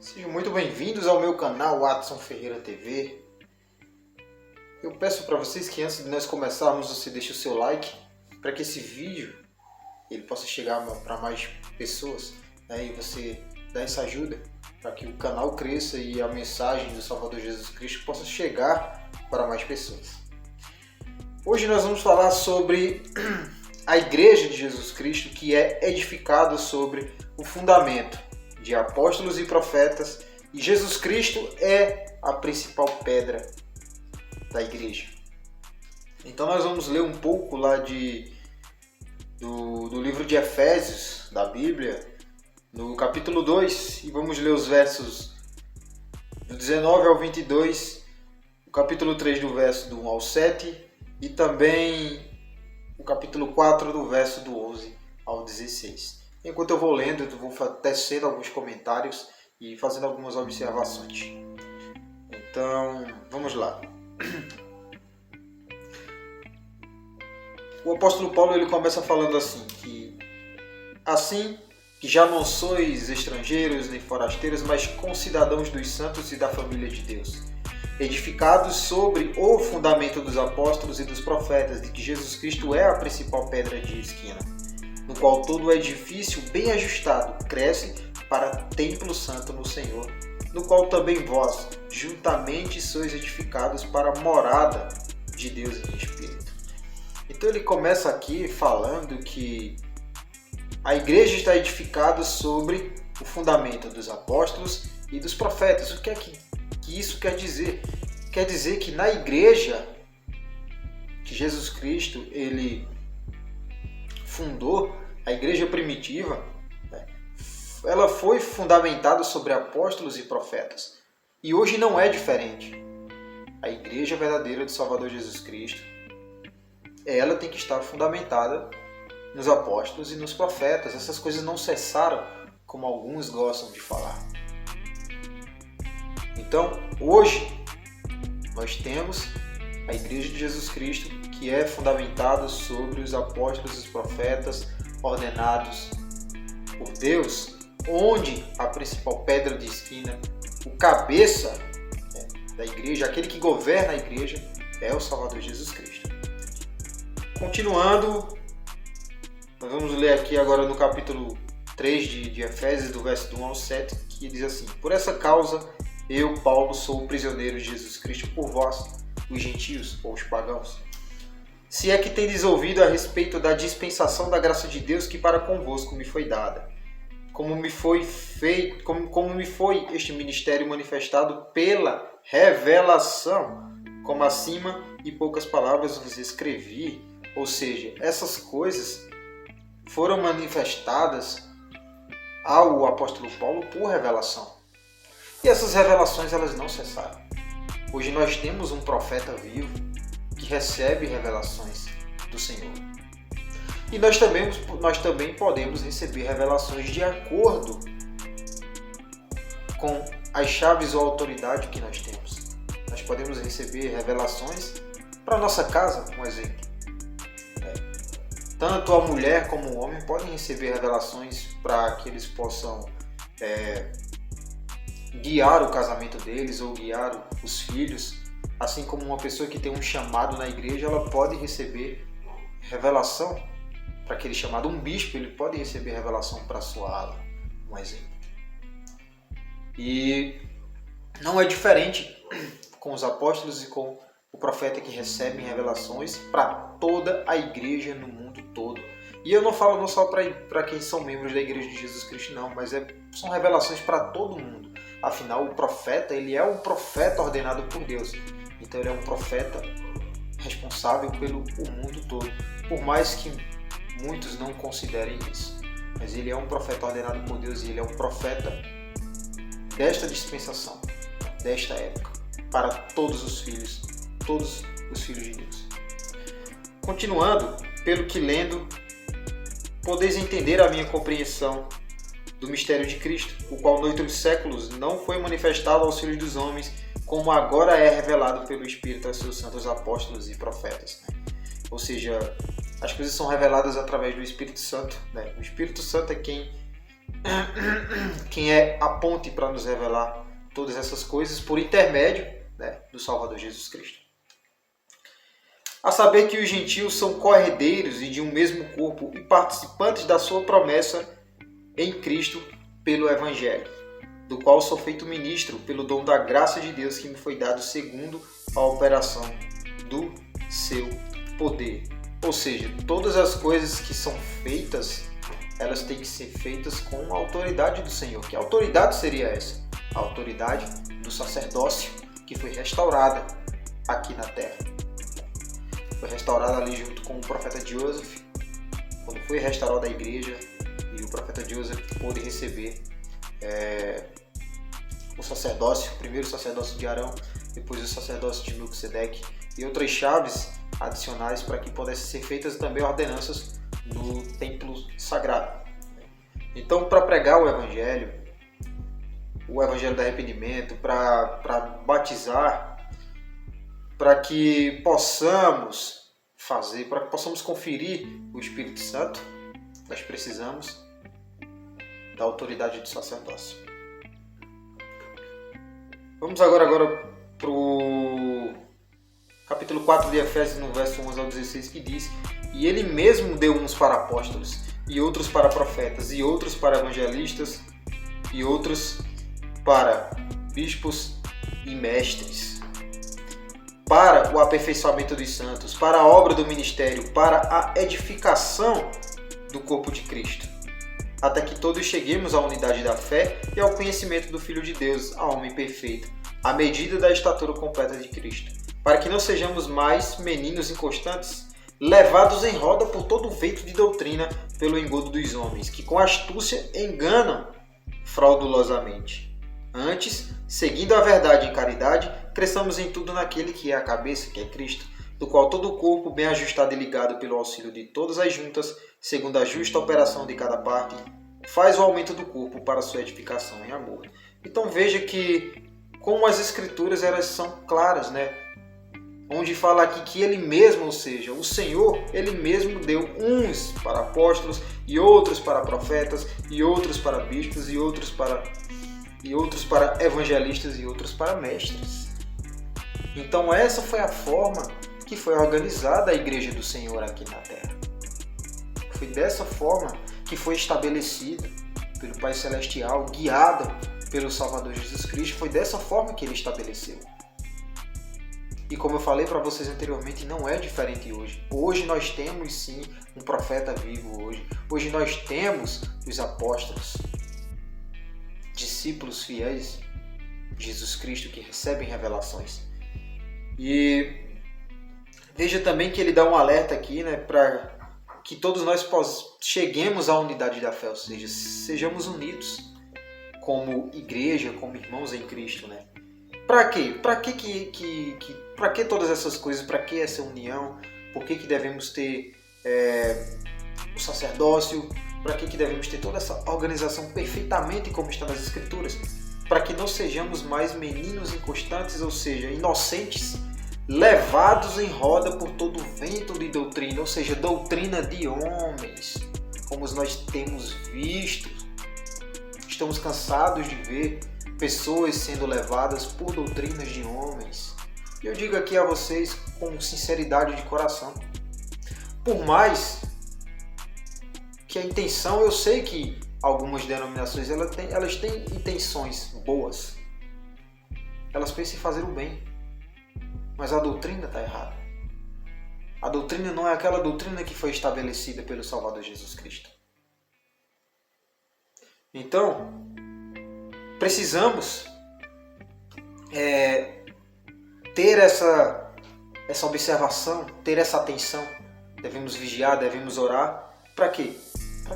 Sejam muito bem-vindos ao meu canal Adson Ferreira TV. Eu peço para vocês que antes de nós começarmos você deixe o seu like para que esse vídeo ele possa chegar para mais pessoas, né? E você dá essa ajuda para que o canal cresça e a mensagem do Salvador Jesus Cristo possa chegar para mais pessoas. Hoje nós vamos falar sobre a Igreja de Jesus Cristo, que é edificada sobre o fundamento de apóstolos e profetas, e Jesus Cristo é a principal pedra da igreja. Então nós vamos ler um pouco lá do livro de Efésios, da Bíblia, no capítulo 2, e vamos ler os versos do 19 ao 22, o capítulo 3 do verso do 1 ao 7, e também o capítulo 4 do verso do 11 ao 16. Enquanto eu vou lendo, eu vou tecendo alguns comentários e fazendo algumas observações. Então, vamos lá. O apóstolo Paulo ele começa falando assim, que já não sois estrangeiros nem forasteiros, mas concidadãos dos santos e da família de Deus, edificados sobre o fundamento dos apóstolos e dos profetas, de que Jesus Cristo é a principal pedra de esquina, no qual todo o edifício bem ajustado cresce para templo santo no Senhor, no qual também vós juntamente sois edificados para a morada de Deus em Espírito. Então ele começa aqui falando que a igreja está edificada sobre o fundamento dos apóstolos e dos profetas. O que é que isso quer dizer? Quer dizer que na igreja que Jesus Cristo ele fundou, a igreja primitiva, ela foi fundamentada sobre apóstolos e profetas. E hoje não é diferente. A igreja verdadeira do Salvador Jesus Cristo, ela tem que estar fundamentada nos apóstolos e nos profetas. Essas coisas não cessaram, como alguns gostam de falar. Então, hoje, nós temos a igreja de Jesus Cristo, que é fundamentada sobre os apóstolos e os profetas ordenados por Deus, onde a principal pedra de esquina, o cabeça da igreja, aquele que governa a igreja, é o Salvador Jesus Cristo. Continuando, nós vamos ler aqui agora no capítulo 3 de Efésios, do verso 1 ao 7, que diz assim: Por essa causa, eu, Paulo, sou o prisioneiro de Jesus Cristo por vós, os gentios ou os pagãos. Se é que tendes ouvido a respeito da dispensação da graça de Deus que para convosco me foi dada, como me foi este ministério manifestado pela revelação, como acima e poucas palavras vos escrevi. Ou seja, essas coisas foram manifestadas ao apóstolo Paulo por revelação. E essas revelações elas não cessaram. Hoje nós temos um profeta vivo que recebe revelações do Senhor. E nós também podemos receber revelações de acordo com as chaves ou autoridade que nós temos. Nós podemos receber revelações para a nossa casa, um exemplo. Tanto a mulher como o homem podem receber revelações para que eles possam guiar o casamento deles ou guiar os filhos. Assim como uma pessoa que tem um chamado na igreja, ela pode receber revelação para aquele chamado. Um bispo, ele pode receber revelação para a sua ala, um exemplo. E não é diferente com os apóstolos e com o profeta que recebem revelações para toda a igreja no mundo todo. E eu não falo não só para quem são membros da Igreja de Jesus Cristo, não, mas são revelações para todo mundo. Afinal, o profeta, ele é um profeta ordenado por Deus. Então ele é um profeta responsável pelo mundo todo. Por mais que muitos não considerem isso. Mas ele é um profeta ordenado por Deus e ele é um profeta desta dispensação, desta época, para todos os filhos de Deus. Continuando, pelo que lendo, podeis entender a minha compreensão do mistério de Cristo, o qual noutros séculos não foi manifestado aos filhos dos homens, como agora é revelado pelo Espírito aos seus santos apóstolos e profetas. Ou seja, as coisas são reveladas através do Espírito Santo. O Espírito Santo é quem quem é a ponte para nos revelar todas essas coisas por intermédio, né, do Salvador Jesus Cristo. A saber que os gentios são co-herdeiros e de um mesmo corpo e participantes da sua promessa em Cristo pelo Evangelho, do qual sou feito ministro pelo dom da graça de Deus que me foi dado segundo a operação do seu poder. Ou seja, todas as coisas que são feitas, elas têm que ser feitas com a autoridade do Senhor. Que autoridade seria essa? A autoridade do sacerdócio, que foi restaurada aqui na terra. Foi restaurada ali junto com o profeta Joseph, quando foi restaurada a igreja, e o profeta Joseph pôde receber o sacerdócio, primeiro o sacerdócio de Arão, depois o sacerdócio de Melquisedeque, e outras chaves adicionais para que pudessem ser feitas também ordenanças no templo sagrado. Então, para pregar o evangelho do arrependimento, para batizar, para que possamos fazer, para que possamos conferir o Espírito Santo, nós precisamos da autoridade do sacerdócio. Vamos agora para o capítulo 4 de Efésios, no verso 11 ao 16, que diz: E ele mesmo deu uns para apóstolos, e outros para profetas, e outros para evangelistas, e outros para bispos e mestres, para o aperfeiçoamento dos santos, para a obra do ministério, para a edificação do corpo de Cristo, até que todos cheguemos à unidade da fé e ao conhecimento do Filho de Deus, a homem perfeito, à medida da estatura completa de Cristo, para que não sejamos mais meninos inconstantes, levados em roda por todo vento de doutrina pelo engodo dos homens, que com astúcia enganam fraudulosamente. Antes, seguindo a verdade em caridade, cresçamos em tudo naquele que é a cabeça, que é Cristo, do qual todo o corpo, bem ajustado e ligado pelo auxílio de todas as juntas, segundo a justa operação de cada parte, faz o aumento do corpo para sua edificação em amor. Então veja que, como as Escrituras elas são claras, né? Onde fala aqui que Ele mesmo, ou seja, o Senhor, Ele mesmo deu uns para apóstolos, e outros para profetas, e outros para bispos, e outros para evangelistas, e outros para mestres. Então essa foi a forma que foi organizada a Igreja do Senhor aqui na Terra. Foi dessa forma que foi estabelecida pelo Pai Celestial, guiada pelo Salvador Jesus Cristo. Foi dessa forma que Ele estabeleceu. E como eu falei para vocês anteriormente, não é diferente hoje. Hoje nós temos sim um profeta vivo hoje. Hoje nós temos os apóstolos, discípulos fiéis de Jesus Cristo que recebem revelações. E veja também que ele dá um alerta aqui, né, para que todos nós cheguemos à unidade da fé, ou seja, sejamos unidos como igreja, como irmãos em Cristo, né? Para quê? Para que todas essas coisas? Para que essa união? Por que devemos ter o sacerdócio? Para que devemos ter toda essa organização perfeitamente como está nas Escrituras? Para que não sejamos mais meninos inconstantes, ou seja, inocentes, levados em roda por todo vento de doutrina, ou seja, doutrina de homens, como nós temos visto. Estamos cansados de ver pessoas sendo levadas por doutrinas de homens. E eu digo aqui a vocês com sinceridade de coração, por mais que a intenção, eu sei que algumas denominações elas têm intenções boas, elas pensam em fazer o bem, mas a doutrina está errada. A doutrina não é aquela doutrina que foi estabelecida pelo Salvador Jesus Cristo. Então, precisamos ter essa observação, ter essa atenção. Devemos vigiar, devemos orar. Para quê? Para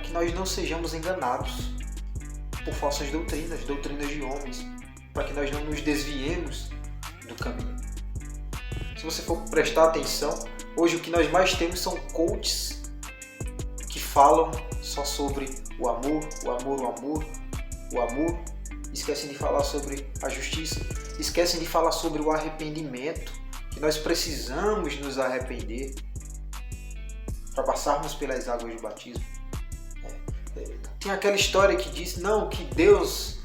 que nós não sejamos enganados por falsas doutrinas de homens, para que nós não nos desviemos do caminho. Se você for prestar atenção, hoje o que nós mais temos são coaches que falam só sobre o amor, esquecem de falar sobre a justiça, esquecem de falar sobre o arrependimento, que nós precisamos nos arrepender para passarmos pelas águas do batismo. Tem aquela história que diz, não, que Deus,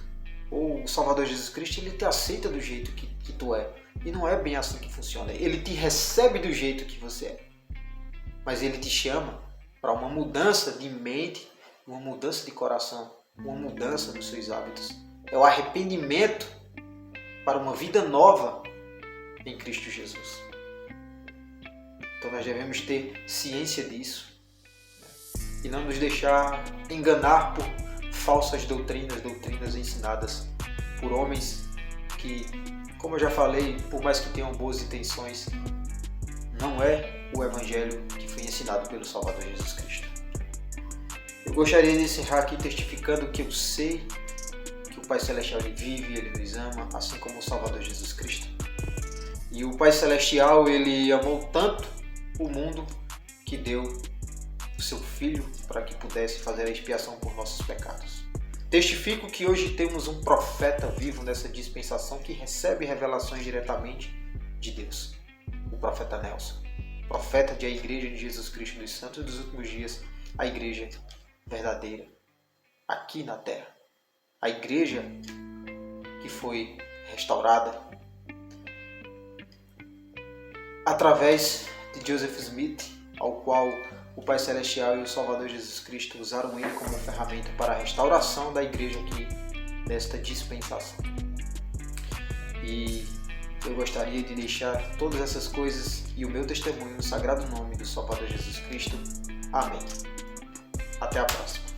ou o Salvador Jesus Cristo, ele te aceita do jeito que tu é. E não é bem assim que funciona. Ele te recebe do jeito que você é. Mas ele te chama para uma mudança de mente, uma mudança de coração, uma mudança dos seus hábitos. É o arrependimento para uma vida nova em Cristo Jesus. Então nós devemos ter ciência disso e não nos deixar enganar por falsas doutrinas ensinadas por homens que, como eu já falei, por mais que tenham boas intenções, não é o Evangelho que foi ensinado pelo Salvador Jesus Cristo. Eu gostaria de encerrar aqui testificando que eu sei que o Pai Celestial ele vive, ele nos ama, assim como o Salvador Jesus Cristo. E o Pai Celestial ele amou tanto o mundo que deu o seu Filho para que pudesse fazer a expiação por nossos pecados. Testifico que hoje temos um profeta vivo nessa dispensação que recebe revelações diretamente de Deus. O profeta Nelson, profeta da Igreja de Jesus Cristo dos Santos dos Últimos Dias, a Igreja verdadeira, aqui na Terra. A Igreja que foi restaurada através de Joseph Smith, ao qual o Pai Celestial e o Salvador Jesus Cristo usaram ele como ferramenta para a restauração da igreja aqui nesta dispensação. E eu gostaria de deixar todas essas coisas e o meu testemunho no sagrado nome do Salvador Jesus Cristo. Amém. Até a próxima.